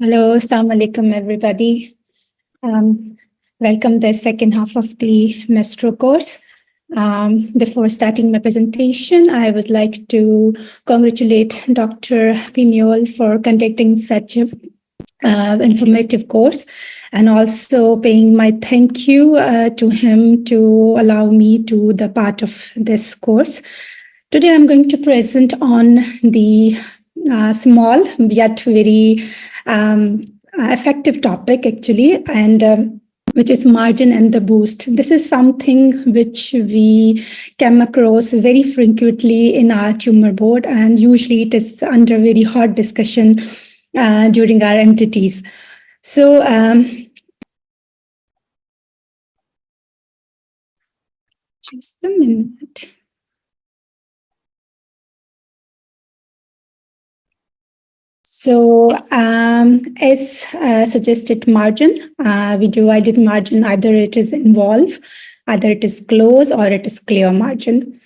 Hello, Assalamu alaikum, everybody. Um, Welcome the second half of the Mestro course. Before starting my presentation, I would like to congratulate Dr. Pignol for conducting such an informative course, and also paying my thank you to him to allow me to the part of this course. Today, I'm going to present on the small yet very effective topic, actually, and which is margin and the boost. This is something which we come across very frequently in our tumor board, and usually it is under very hot discussion during our MTTs. So, just a minute. So, as suggested margin, we divided margin, either it is involve, either it is close, or it is clear margin.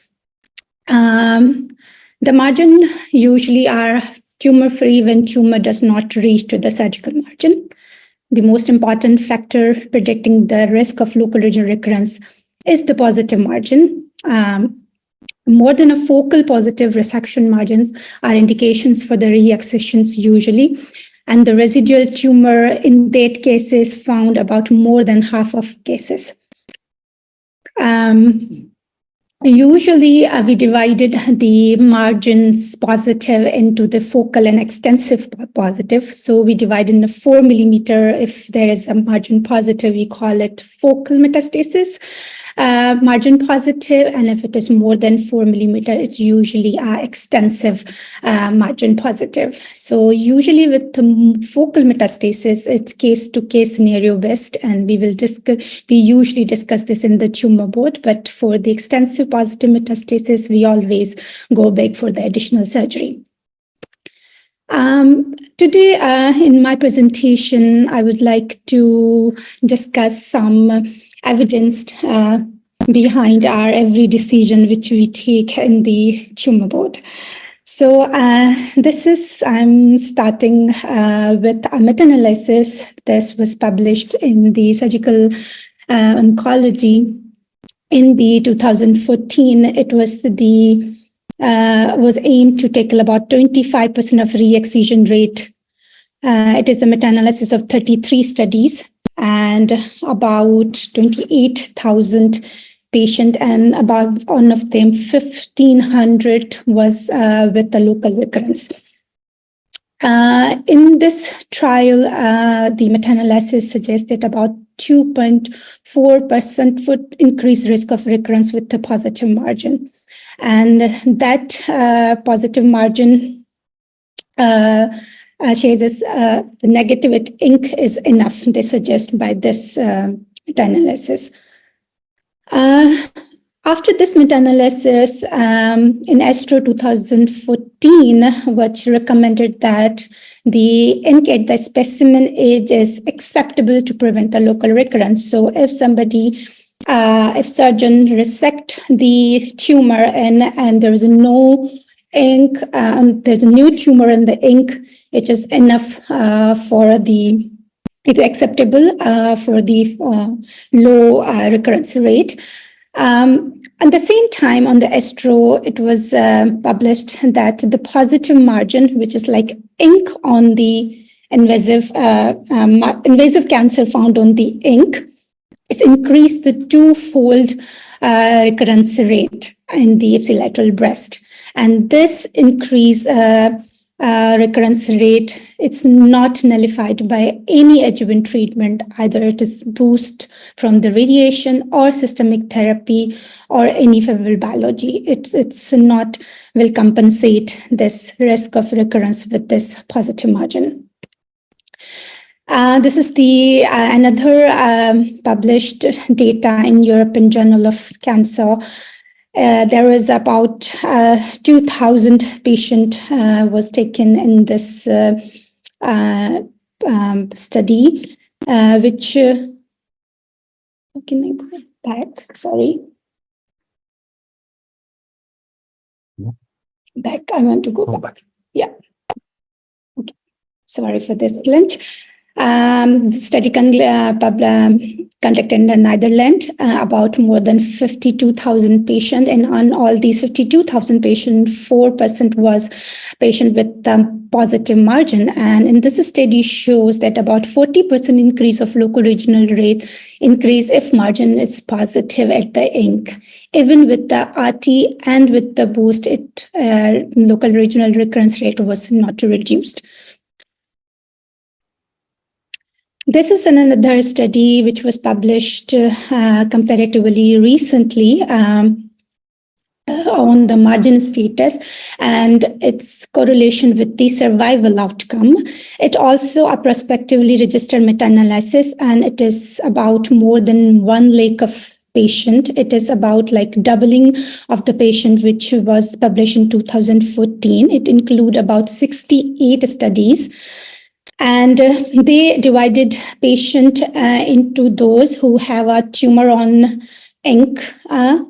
The margin usually are tumor-free when tumor does not reach to the surgical margin. The most important factor predicting the risk of local regional recurrence is the positive margin. More than a focal positive resection margins are indications for the re-excisions usually, and the residual tumor in that cases found about more than half of cases. Usually, we divided the margins positive into the focal and extensive positive. So we divide in a 4 millimeter. If there is a margin positive, we call it focal metastasis. Margin positive, and if it is more than 4 millimeter, it's usually extensive margin positive. So usually with the focal metastasis, it's case-to-case scenario based, and we usually discuss this in the tumor board, but for the extensive positive metastasis, we always go back for the additional surgery. Today, in my presentation, I would like to discuss some evidence behind our every decision which we take in the tumor board. So I'm starting with a meta-analysis. This was published in the Surgical Oncology in the 2014. It was was aimed to tackle about 25% of re-excision rate. It is a meta-analysis of 33 studies and about 28,000 patients, and about one of them, 1,500 was with the local recurrence. In this trial, the meta-analysis suggested about 2.4% would increase risk of recurrence with the positive margin. And that positive margin shares us the negative ink is enough, they suggest by this meta-analysis. After this meta-analysis, in ASTRO 2014, which recommended that the ink at the specimen age is acceptable to prevent the local recurrence. So if surgeon resect the tumor and there is no ink, there's a new tumor in the ink, it is enough it's acceptable for the low recurrence rate. At the same time, on the ASTRO, it was published that the positive margin, which is like ink on the invasive cancer found on the ink, is increased the twofold recurrence rate in the ipsilateral breast. And this increase recurrence rate, it's not nullified by any adjuvant treatment, either it is boost from the radiation or systemic therapy or any favorable biology. It's not will compensate this risk of recurrence with this positive margin. This is the another published data in European Journal of Cancer. There was about 2,000 patient was taken in this study, which can I go back? Sorry. Back. I want to go back. Yeah. Okay. Sorry for this glitch. The study conducted in the Netherlands, about more than 52,000 patients, and on all these 52,000 patients, 4% was patient with positive margin. And in this study shows that about 40% increase of local regional rate increase if margin is positive at the ink. Even with the RT and with the boost, local regional recurrence rate was not reduced. This is another study which was published comparatively recently on the margin status and its correlation with the survival outcome. It also a prospectively registered meta-analysis, and it is about more than 1 lakh of patient. It is about like doubling of the patient, which was published in 2014. It include about 68 studies. And they divided patient into those who have a tumor on ink.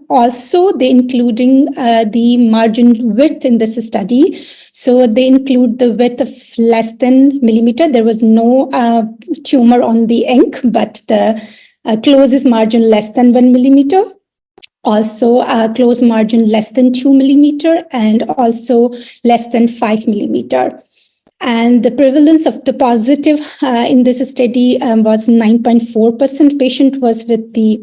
Also, they including the margin width in this study. So they include the width of less than millimeter. There was no tumor on the ink, but the closest margin less than 1 millimeter. Also, close margin less than 2 millimeter, and also less than 5 millimeter. And the prevalence of the positive in this study was 9.4%. Patient was with the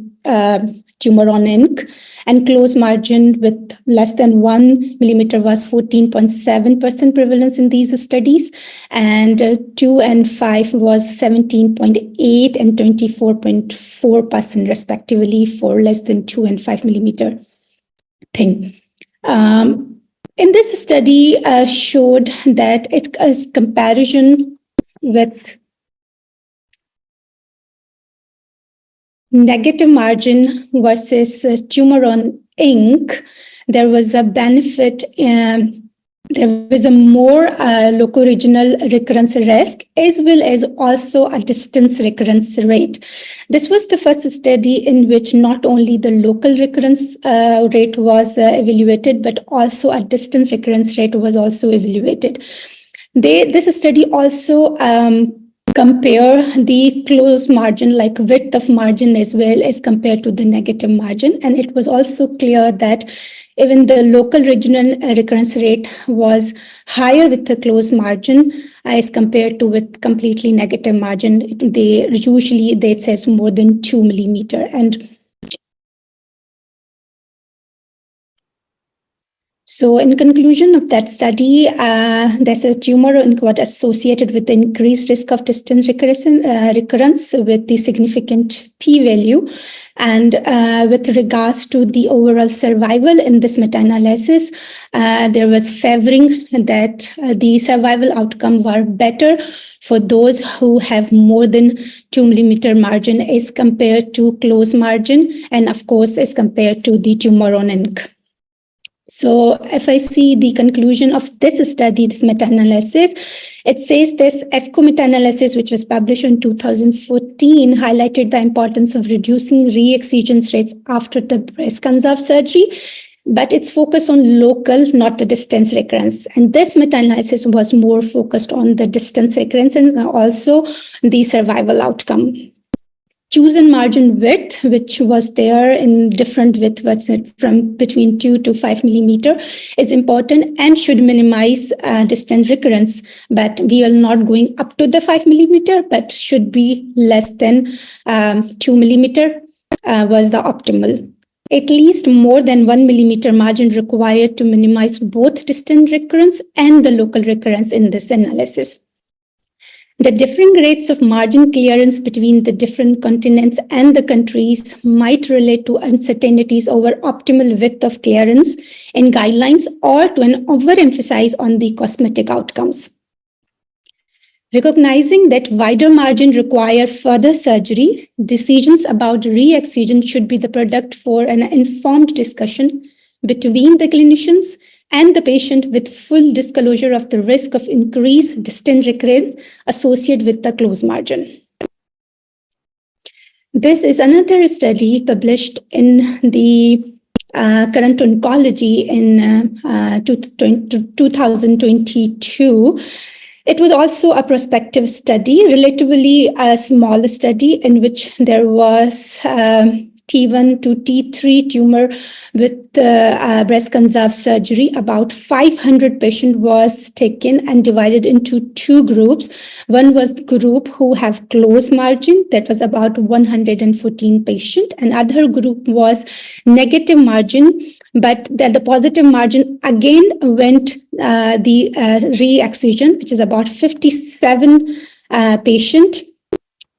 tumor on ink, and close margin with less than 1 millimeter was 14.7% prevalence in these studies, and 2 and 5 was 17.8 and 24.4% respectively for less than 2 and 5 millimeter thing. In this study showed that it is comparison with negative margin versus tumor on ink. There was a benefit. There was a more local regional recurrence risk, as well as also a distance recurrence rate. This was the first study in which not only the local recurrence rate was evaluated, but also a distance recurrence rate was also evaluated. This study also compare the close margin, like width of margin, as well as compared to the negative margin. And it was also clear that even the local regional recurrence rate was higher with the close margin as compared to with completely negative margin. It says more than 2 millimeter. And so in conclusion of that study, there's a tumor associated with the increased risk of distant recurrence with the significant p-value. And with regards to the overall survival in this meta-analysis, there was favoring that the survival outcome were better for those who have more than 2 millimeter margin as compared to close margin, and of course as compared to the tumor on ink. So if I see the conclusion of this study, this meta-analysis, it says this ESCO meta-analysis, which was published in 2014, highlighted the importance of reducing re-excision rates after the breast cancer surgery, but it's focused on local, not the distance recurrence. And this meta-analysis was more focused on the distance recurrence and also the survival outcome. Chosen margin width, which was there in different width, from between 2 to 5 millimeter, is important and should minimize distant recurrence. But we are not going up to the 5 millimeter, but should be less than 2 millimeter was the optimal. At least more than 1 millimeter margin required to minimize both distant recurrence and the local recurrence in this analysis. The differing rates of margin clearance between the different continents and the countries might relate to uncertainties over optimal width of clearance in guidelines or to an overemphasis on the cosmetic outcomes. Recognizing that wider margin require further surgery, decisions about re-excision should be the product for an informed discussion between the clinicians and the patient, with full disclosure of the risk of increased distant recurrence associated with the close margin. This is another study published in the Current Oncology in 2022. It was also a prospective study, relatively a small study in which there was T1 to T3 tumor with breast conserve surgery. About 500 patients was taken and divided into two groups. One was the group who have close margin, that was about 114 patients. Another group was negative margin, but the positive margin again went the re-excision, which is about 57 patient,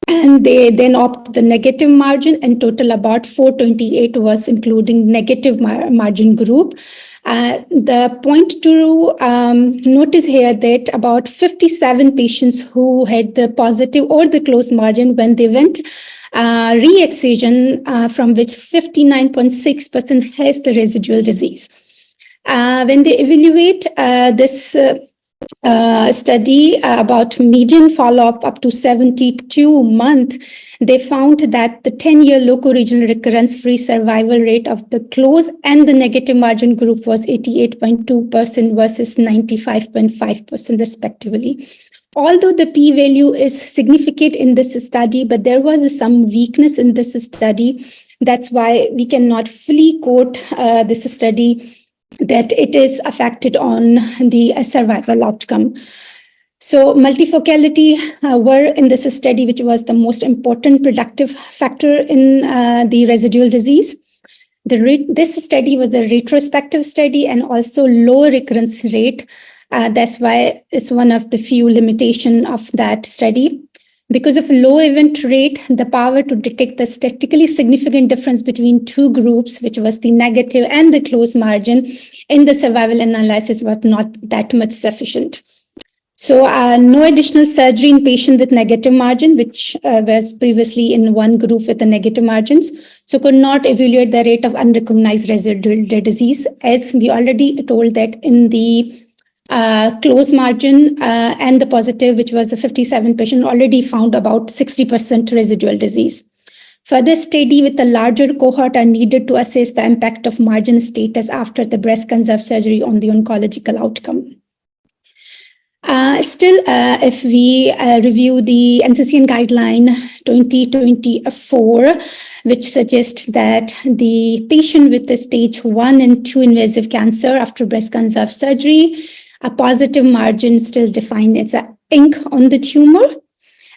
and they then opt the negative margin, and total about 428 was including negative margin group. The point to notice here that about 57 patients who had the positive or the close margin when they went re-excision, from which 59.6% has the residual disease. When they evaluate this study about median follow-up up to 72 months, they found that the 10-year local regional recurrence-free survival rate of the close and the negative margin group was 88.2% versus 95.5% respectively. Although the p-value is significant in this study, but there was some weakness in this study. That's why we cannot fully quote this study that it is affected on the survival outcome. So multifocality were in this study, which was the most important predictive factor in the residual disease. This study was a retrospective study and also low recurrence rate. That's why it's one of the few limitations of that study. Because of low event rate, the power to detect the statistically significant difference between two groups, which was the negative and the close margin, in the survival analysis was not that much sufficient. So no additional surgery in patient with negative margin, which was previously in one group with the negative margins. So could not evaluate the rate of unrecognized residual disease, as we already told that in the close margin and the positive, which was the 57 patient, already found about 60% residual disease. Further study with a larger cohort are needed to assess the impact of margin status after the breast conserve surgery on the oncological outcome. Still, if we review the NCCN guideline 2024, which suggests that the patient with the stage 1 and 2 invasive cancer after breast conserve surgery, a positive margin still defined as an ink on the tumor.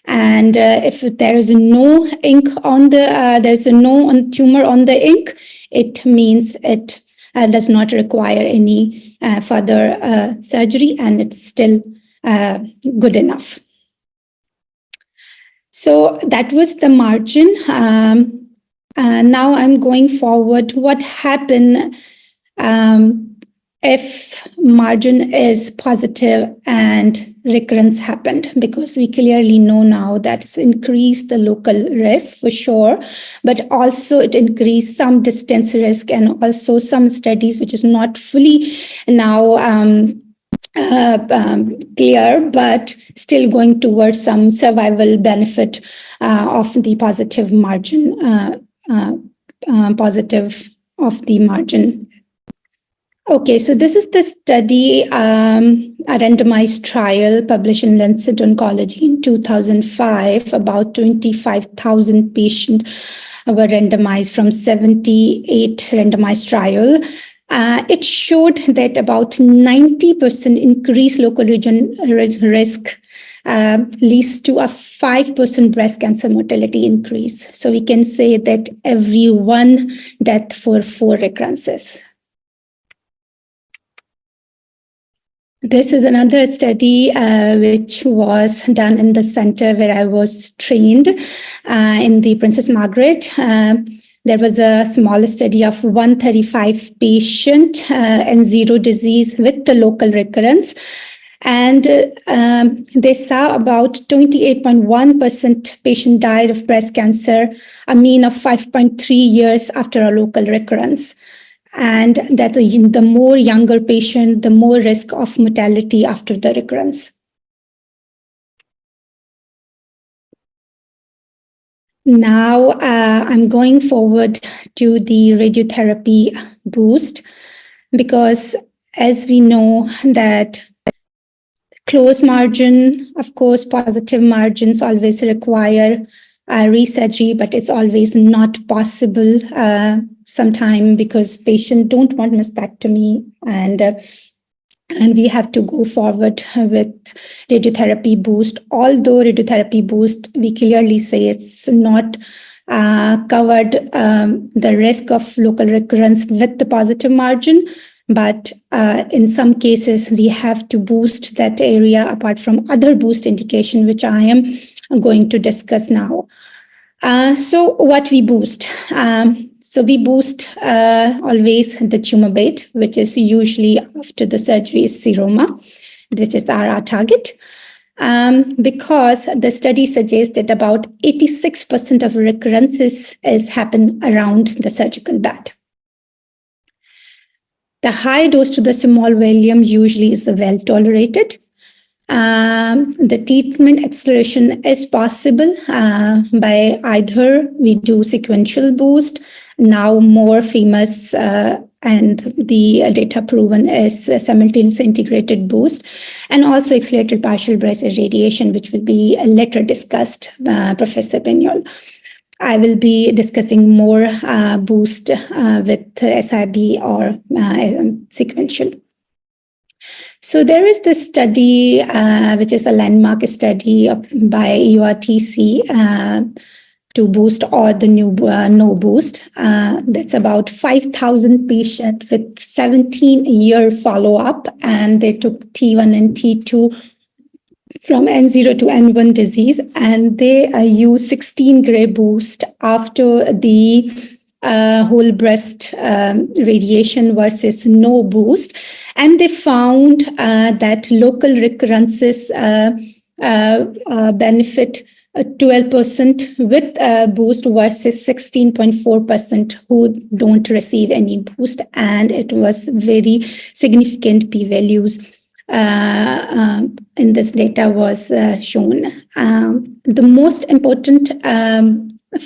And if there is no ink on the, there's no tumor on the ink, it means it does not require any further surgery, and it's still good enough. So that was the margin. Now I'm going forward. What happened if margin is positive and recurrence happened? Because we clearly know now that it's increased the local risk for sure, but also it increased some distance risk, and also some studies which is not fully now clear, but still going towards some survival benefit of the positive margin, positive of the margin. Okay, so this is the study, a randomized trial published in Lancet Oncology in 2005. About 25,000 patients were randomized from 78 randomized trial. It showed that about 90% increased local region risk leads to a 5% breast cancer mortality increase. So we can say that every one death for 4 recurrences. This is another study which was done in the center where I was trained in the Princess Margaret. There was a small study of 135 patients and 0 disease with the local recurrence. And they saw about 28.1% patient died of breast cancer, a mean of 5.3 years after a local recurrence. And that the more younger patient, the more risk of mortality after the recurrence. Now I'm going forward to the radiotherapy boost, because as we know that Close margin, of course, positive margins always require resurgery, but it's always not possible sometime because patients don't want mastectomy, and we have to go forward with radiotherapy boost. Although radiotherapy boost, we clearly say it's not covered the risk of local recurrence with the positive margin. But in some cases, we have to boost that area apart from other boost indication, which I am going to discuss now. So what we boost? So we boost always the tumor bed, which is usually after the surgery is seroma. This is our target. Because the study suggests that about 86% of recurrences happen around the surgical bed. The high dose to the small volume usually is well tolerated. The treatment acceleration is possible by either we do sequential boost, now more famous and the data proven is simultaneous integrated boost, and also accelerated partial breast irradiation, which will be later discussed by Professor Pignol. I will be discussing more boost with SIB or sequential. So there is this study, which is a landmark study by URTC to boost or the new no boost. That's about 5,000 patients with 17-year follow-up, and they took T1 and T2 from N0 to N1 disease, and they use 16 gray boost after the whole breast radiation versus no boost. And they found that local recurrences benefit 12% with boost versus 16.4% who don't receive any boost. And it was very significant p-values in this data was shown. The most important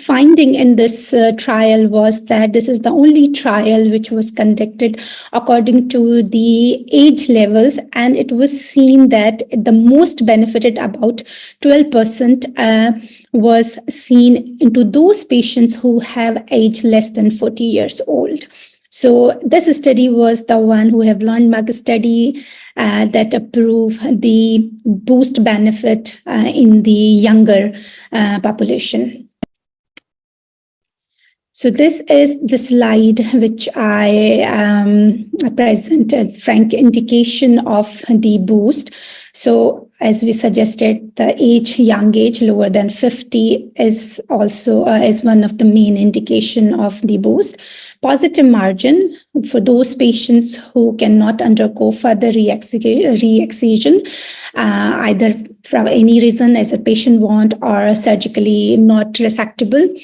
finding in this trial was that this is the only trial which was conducted according to the age levels, and it was seen that the most benefited, about 12%, was seen into those patients who have age less than 40 years old. So this study was the one who have landmark study that approve the boost benefit in the younger population. So this is the slide which I present as frank indication of the boost. So as we suggested, the young age lower than 50 is also is one of the main indication of the boost. Positive margin for those patients who cannot undergo further re-excision, either for any reason as a patient want or surgically not resectable.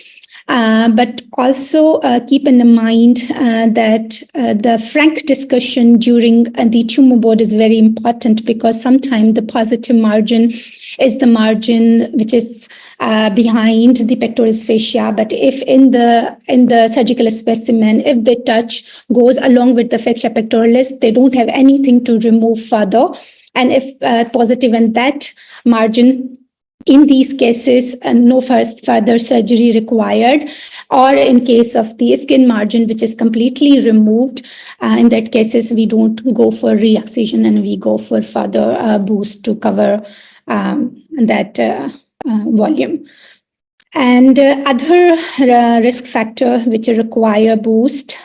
But also keep in mind that the frank discussion during the tumor board is very important, because sometimes the positive margin is the margin which is behind the pectoralis fascia. But if in the surgical specimen, if the touch goes along with the fascia pectoralis, they don't have anything to remove further. And if positive in that margin, in these cases, no further surgery required, or in case of the skin margin, which is completely removed, in that cases, we don't go for re-excision and we go for further boost to cover that volume. And other risk factor which require boost,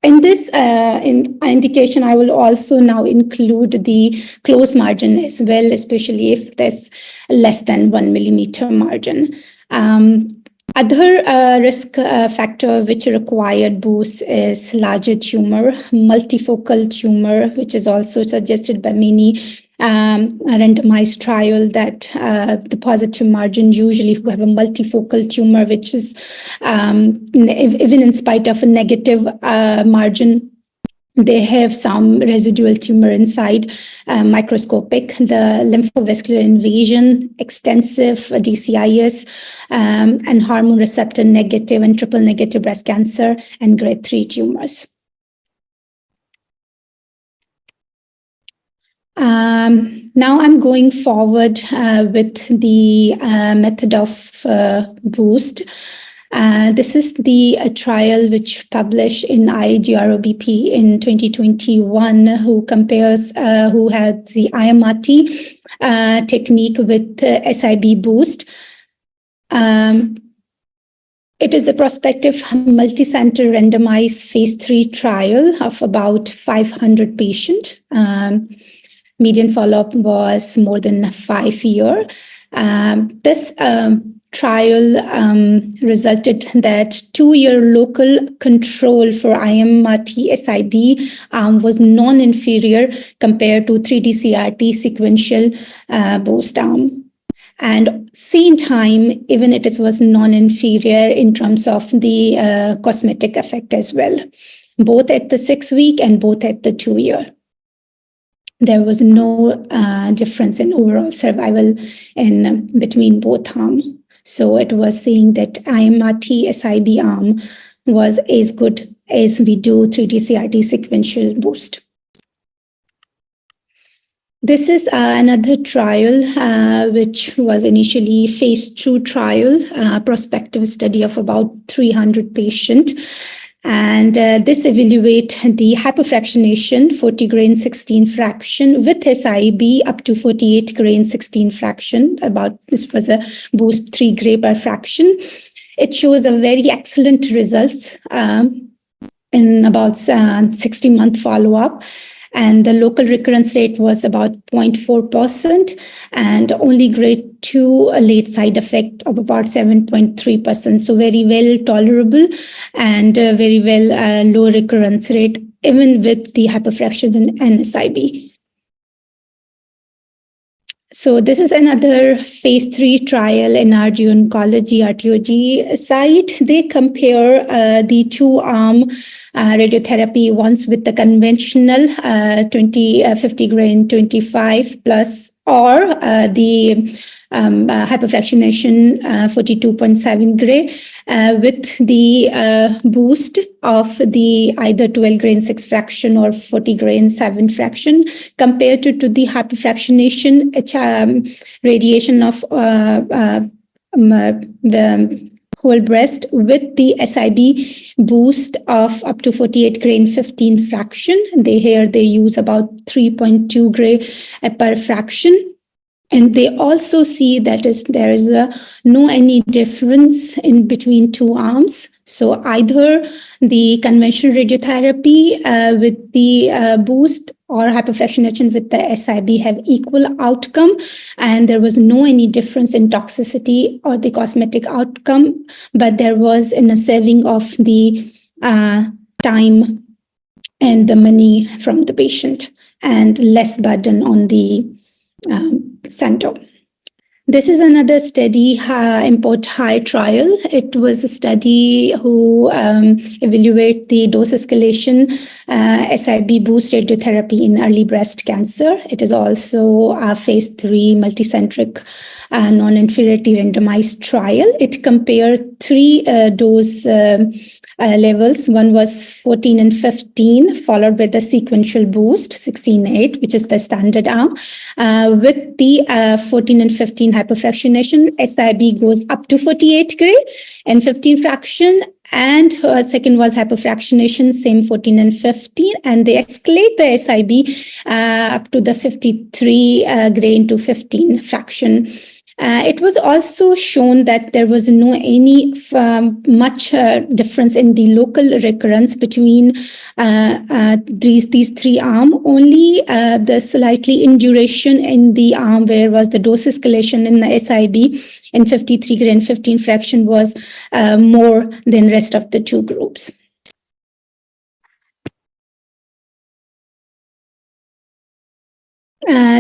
in this indication, I will also now include the close margin as well, especially if there's less than 1 millimeter margin. Other risk factor which required boost is larger tumor, multifocal tumor, which is also suggested by many randomized trial that the positive margin usually who have a multifocal tumor, which is even in spite of a negative margin, they have some residual tumor inside, microscopic, the lymphovascular invasion, extensive DCIS, and hormone receptor negative and triple negative breast cancer, and grade 3 tumors. Now I'm going forward with the method of boost. This is the trial which published in IGROBP in 2021, who compares who had the IMRT technique with SIB boost. It is a prospective multi-center randomized phase 3 trial of about 500 patients. Median follow-up was more than 5 years. This trial resulted that 2-year local control for IMRT SIB was non-inferior compared to 3D CRT sequential boost arm. And same time, even it was non-inferior in terms of the cosmetic effect as well, both at the 6-week and both at the 2-year. There was no difference in overall survival in between both arms. So it was saying that IMRT SIB arm was as good as we do 3D CRT sequential boost. This is another trial, which was initially phase 2 trial, prospective study of about 300 patients. And this evaluate the hypofractionation, 40 grain 16 fraction with SIB up to 48 grain 16 fraction. This was a boost 3 gray per fraction. It shows a very excellent results in about 60-month follow-up. And the local recurrence rate was about 0.4%, and only grade 2 late side effect of about 7.3%. So very well tolerable and very well low recurrence rate, even with the hyperfraction and SIB. So this is another phase 3 trial in RG Oncology, RTOG side. They compare the 2-arm radiotherapy, once with the conventional 50 grain 25 plus, or the hyperfractionation 42.7 gray with the boost of the either 12 grain 6 fraction or 40 grain 7 fraction, compared to the hyperfractionation radiation of the whole breast with the SIB boost of up to 48 grain 15 fraction. Here they use about 3.2 gray per fraction. And they also see that there is no any difference in between 2 arms. So either the conventional radiotherapy with the boost or hyperfractionation with the SIB have equal outcome, and there was no any difference in toxicity or the cosmetic outcome, but there was in a saving of the time and the money from the patient and less burden on the center. This is another study, import high trial. It was a study who evaluate the dose escalation SIB boost radiotherapy in early breast cancer. It is also a phase 3 multicentric non-inferiority randomized trial. It compared 3 dose levels. One was 14 and 15, followed by the sequential boost 16-8, which is the standard arm. With the 14 and 15 hyperfractionation, SIB goes up to 48 gray and 15 fraction. And second was hyperfractionation, same 14 and 15, and they escalate the SIB up to the 53 gray into 15 fraction. It was also shown that there was no any much difference in the local recurrence between these 3 arms. Only the slightly in duration in the arm where was the dose escalation in the SIB in 53 gray and 15 fraction was more than rest of the 2 groups.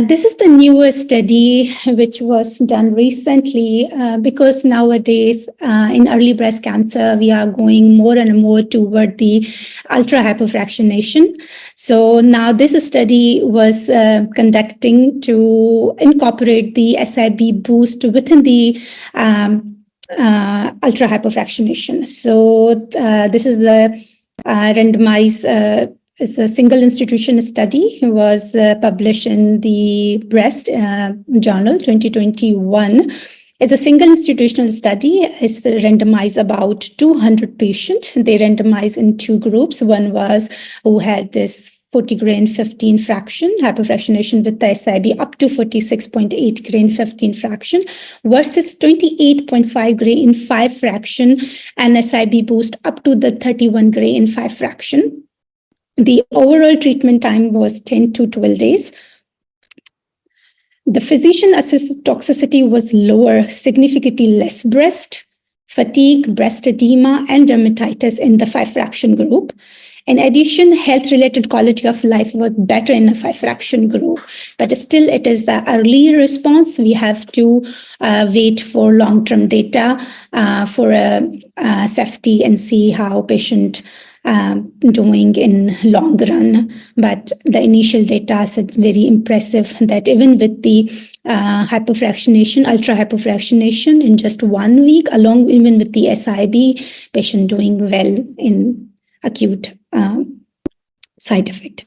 This is the newest study which was done recently because nowadays in early breast cancer, we are going more and more toward the ultra hyperfractionation. So now this study was conducting to incorporate the SIB boost within the ultra hyperfractionation. So this is the randomized is a single institution study. It was published in the Breast Journal 2021. It's a single institutional study. It's randomized about 200 patients. They randomized in two groups. One was who had this 40 grain 15 fraction hypofractionation with the SIB up to 46.8 grain 15 fraction versus 28.5 grain 5 fraction and SIB boost up to the 31 grain 5 fraction. The overall treatment time was 10 to 12 days. The physician-assessed toxicity was lower, significantly less breast, fatigue, breast edema, and dermatitis in the 5 fraction group. In addition, health-related quality of life was better in a 5 fraction group, but still it is the early response. We have to wait for long-term data for safety and see how patient doing in long run. But the initial data is very impressive that even with the hypofractionation, ultra hypofractionation in just 1 week, along even with the SIB, patient doing well in acute side effect.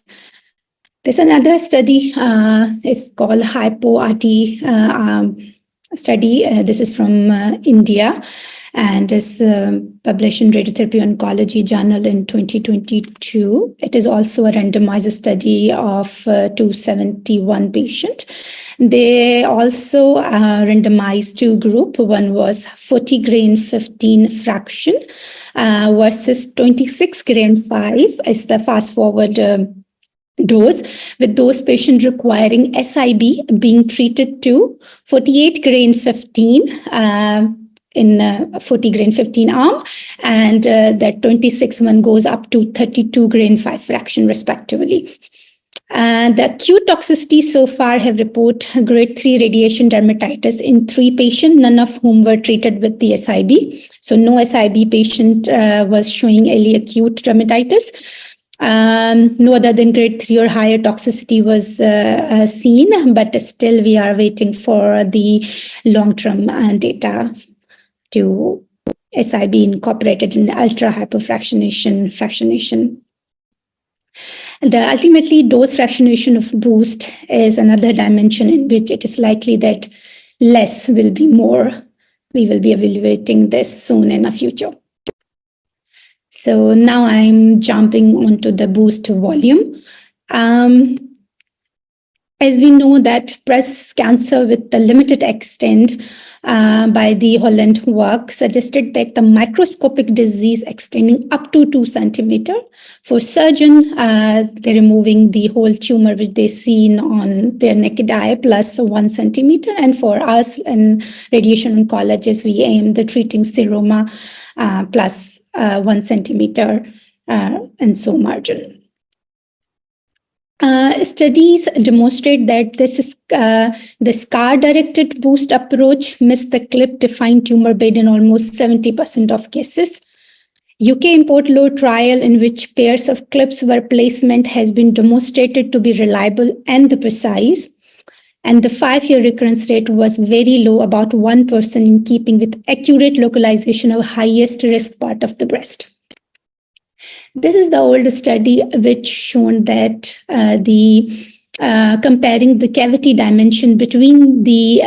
There's another study, it's called Hypo-RT study. This is from India and is published in Radiotherapy Oncology Journal in 2022. It is also a randomized study of 271 patients. They also randomized two groups. One was 40 grain 15 fraction versus 26 grain 5 is the fast forward dose, with those patients requiring SIB being treated to 48 grain 15 in 40 grain 15 arm, and that 26 one goes up to 32 grain 5 fraction respectively. The acute toxicity so far have reported grade 3 radiation dermatitis in 3 patients, none of whom were treated with the SIB. So no SIB patient was showing early acute dermatitis. No other than grade 3 or higher toxicity was seen, but still we are waiting for the long-term data to SIB incorporated in ultra hypofractionation. The ultimately dose fractionation of boost is another dimension in which it is likely that less will be more. We will be evaluating this soon in the future. So now I'm jumping onto the boost volume. As we know that breast cancer with the limited extent by the Holland work suggested that the microscopic disease extending up to 2 centimeter. For surgeon, they're removing the whole tumor which they seen on their naked eye plus 1 centimeter. And for us and radiation oncologists, we aim the treating seroma plus 1 centimeter and so margin. Studies demonstrate that the scar-directed boost approach missed the clip-defined tumor bed in almost 70% of cases. UK import law trial in which pairs of clips were placement has been demonstrated to be reliable and precise. And the 5-year recurrence rate was very low, about 1% in keeping with accurate localization of highest risk part of the breast. This is the old study which shown that comparing the cavity dimension between the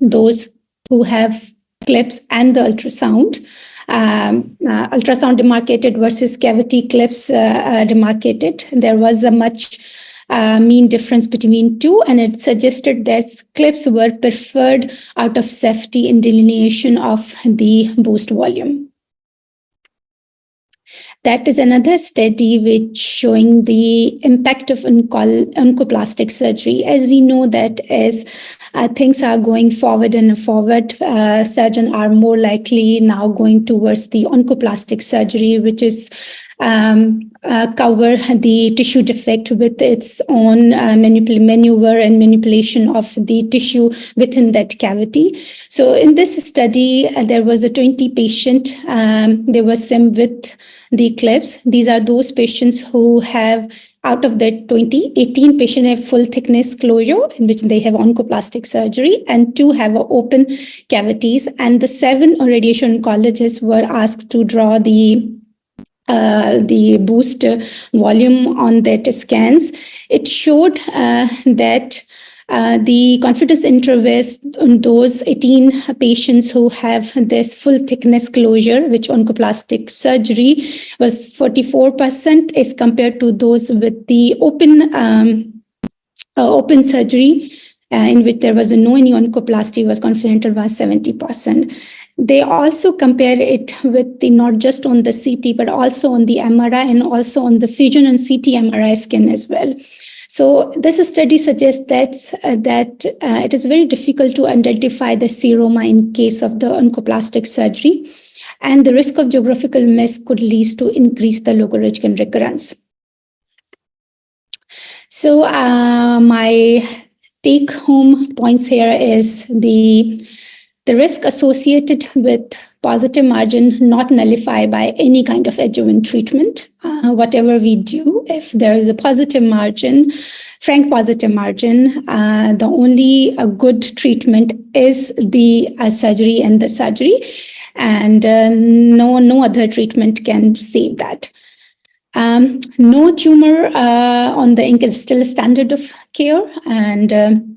those who have clips and the ultrasound, ultrasound demarcated versus cavity clips demarcated, there was a much mean difference between two, and it suggested that clips were preferred out of safety in delineation of the boost volume. That is another study which showing the impact of oncoplastic surgery. As we know that as things are going forward and forward, surgeons are more likely now going towards the oncoplastic surgery, which is cover the tissue defect with its own maneuver and manipulation of the tissue within that cavity. So in this study, there was a 20 patient. There was some with the clips. These are those patients who have, out of that 20, 18 patients have full thickness closure in which they have oncoplastic surgery, and 2 have open cavities. And the 7 radiation oncologists were asked to draw the the boost volume on that scans, it showed that the confidence intervals on those 18 patients who have this full thickness closure, which oncoplastic surgery was 44% as compared to those with the open surgery, in which there was no any oncoplasty, was confident interval 70%. They also compare it with the not just on the CT, but also on the MRI and also on the fusion and CT MRI scan as well. So this study suggests that it is very difficult to identify the seroma in case of the oncoplastic surgery, and the risk of geographical miss could lead to increase the locoregional recurrence. So my take-home points here is the risk associated with positive margin not nullified by any kind of adjuvant treatment. Whatever we do, if there is a positive margin, frank positive margin, the only good treatment is the surgery and the surgery, and no other treatment can save that. No tumor on the ink is still a standard of care, and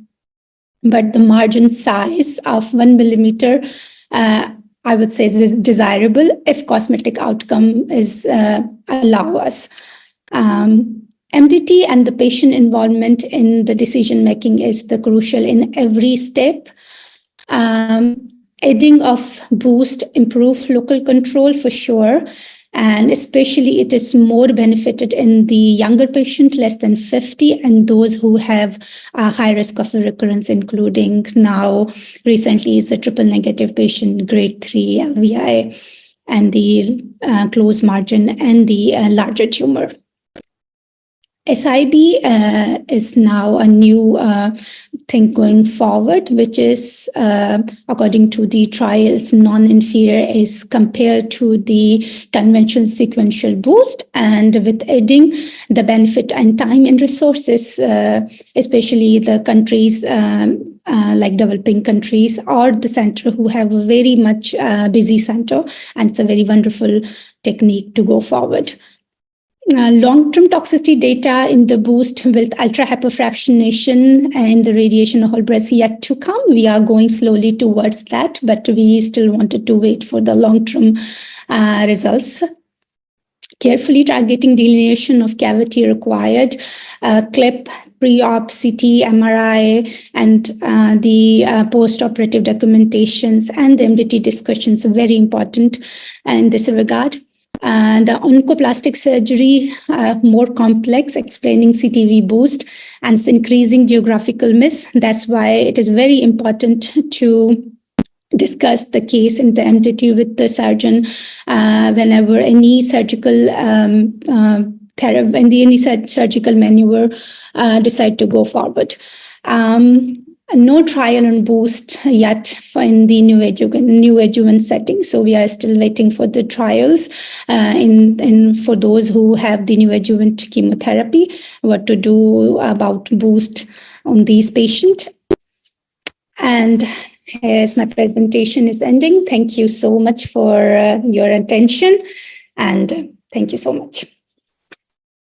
but the margin size of 1 millimeter, I would say, is desirable if cosmetic outcome is allow us. MDT and the patient involvement in the decision making is the crucial in every step. Adding of boost improve local control for sure, and especially it is more benefited in the younger patient, less than 50, and those who have a high risk of a recurrence, including now recently is the triple negative patient, grade 3 LVI, and the closed margin and the larger tumor. SIB is now a new thing going forward, which is, according to the trials, non-inferior as compared to the conventional sequential boost, and with adding the benefit and time and resources, especially the countries like developing countries or the center who have a very much busy center, and it's a very wonderful technique to go forward. Long-term toxicity data in the boost with ultra-hypofractionation and the radiation whole breast yet to come. We are going slowly towards that, but we still wanted to wait for the long-term results. Carefully targeting delineation of cavity required, clip, pre-op, CT, MRI, and the post-operative documentations and the MDT discussions are very important in this regard. The oncoplastic surgery, more complex, explaining CTV boost and it's increasing geographical miss. That's why it is very important to discuss the case in the MDT with the surgeon whenever any surgical therapy, any surgical maneuver decide to go forward. No trial on boost yet in the new adjuvant setting. So we are still waiting for the trials for those who have the new adjuvant chemotherapy, what to do about boost on these patients. And here's my presentation is ending. Thank you so much for your attention, and thank you so much.